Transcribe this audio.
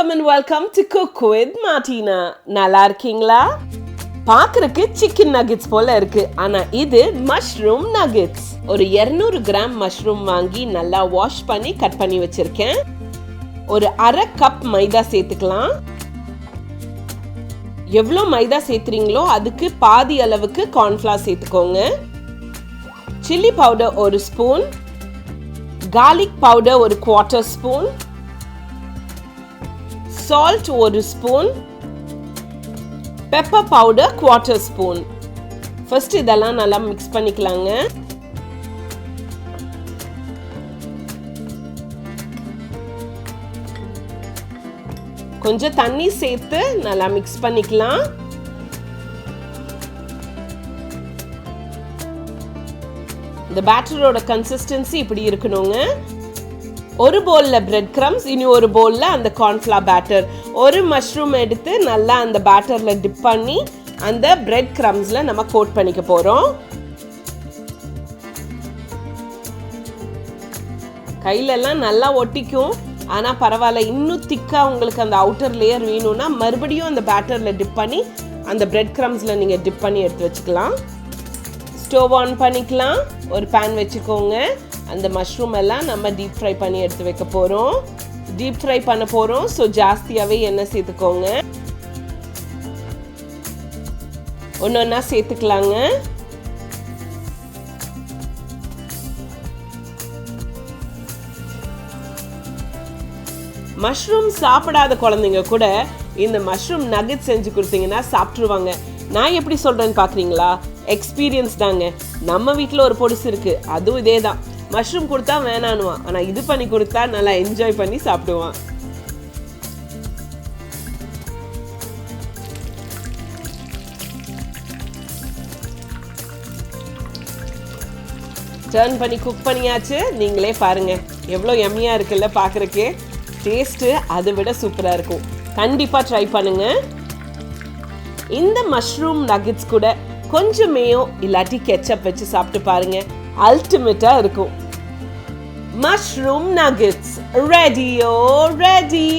Welcome and welcome to Cook with Martina. நல்லா இருக்கீங்களா? பார்க்கறதுக்கு chicken nuggets போல இருக்கு. ஆனா இது mushroom nuggets. ஒரு 200 கிராம் mushroom வாங்கி நல்லா வாஷ் பண்ணி கட் பண்ணி வச்சிருக்கேன். ஒரு அரை கப் மைதா சேர்த்துக்கலாம். எவ்வளோ மைதா சேர்த்துறீங்களோ அதுக்கு பாதி அளவுக்கு கார்ன்ஃப்ளவர் சேர்த்துக்கோங்க. சில்லி பவுடர் ஒரு ஸ்பூன், கார்லிக் பவுடர் ஒரு 1/4 ஸ்பூன், சால்ட் ஒரு spoon, pepper powder 1/4 spoon. First இதெல்லாம் நல்லா மிக்ஸ் பண்ணிக்கலாங்க. கொஞ்சம் தண்ணி சேர்த்து நல்லா மிக்ஸ் பண்ணிக்கலாம். இந்த பேட்டரோட கன்சிஸ்டன்சி இப்படி இருக்கணுங்க. ஒரு பவுல்ல பிரெட் கிரம்ஸ், இனி ஒரு பவுல்ல அந்த கார்ன்ஃப்ளவர் பேட்டர். ஒரு மஷ்ரூம் எடுத்து நல்லா அந்த பேட்டர்ல டிப் பண்ணி அந்த பிரெட் கிரம்ஸ்ல நம்ம கோட் பண்ணிக்க போறோம். கையிலெல்லாம் நல்லா ஒட்டிக்கும், ஆனா பரவாயில்ல. இன்னும் திக்கா உங்களுக்கு அந்த அவுட்டர் லேயர் வேணும்னா மறுபடியும் அந்த பேட்டர்ல டிப் பண்ணி அந்த பிரெட் கிரம்ஸ்ல நீங்க டிப் பண்ணி எடுத்து வச்சுக்கலாம். ஸ்டவ் ஆன் பண்ணிக்கலாம். ஒரு பேன் வச்சுக்கோங்க. அந்த மஷ்ரூம் எல்லாம் நம்ம டீப் ஃப்ரை பண்ணி எடுத்து வைக்க போகிறோம். டீப் ஃப்ரை பண்ண போகிறோம், ஸோ ஜாஸ்தியாகவே எண்ணெய் சேர்த்துக்கோங்க. ஒன்று ஒன்றா சேர்த்துக்கலாங்க. மஷ்ரூம் சாப்பிடாத குழந்தைங்க கூட இந்த மஷ்ரூம் நகெட் செஞ்சு கொடுத்தீங்கன்னா சாப்பிட்ருவாங்க. நான் எப்படி சொல்கிறேன்னு பார்க்குறீங்களா? எக்ஸ்பீரியன்ஸ் தாங்க. நம்ம வீட்டில் ஒரு பொடிசு இருக்குது, அதுவும் இதே தான். மஷ்ரூம் கொடுத்தா வேணானுவான், ஆனால் இது பண்ணி கொடுத்தா நல்லா என்ஜாய் பண்ணி சாப்பிடுவான். டர்ன் பண்ணி குக் பண்ணியாச்சு. நீங்களே பாருங்க எவ்வளோ எம்மியா இருக்குல்ல. பார்க்குறக்கே டேஸ்ட்டு அதை விட சூப்பராக இருக்கும். கண்டிப்பாக ட்ரை பண்ணுங்க. இந்த மஷ்ரூம் நகெட்ஸ் கூட கொஞ்சம் மேயோ இல்லாட்டி கெச்சப் வச்சு சாப்பிட்டு பாருங்க, அல்டிமேட்டா இருக்கும். மஷ்ரூம் நகெட்ஸ் ரெடியோ ரெடி.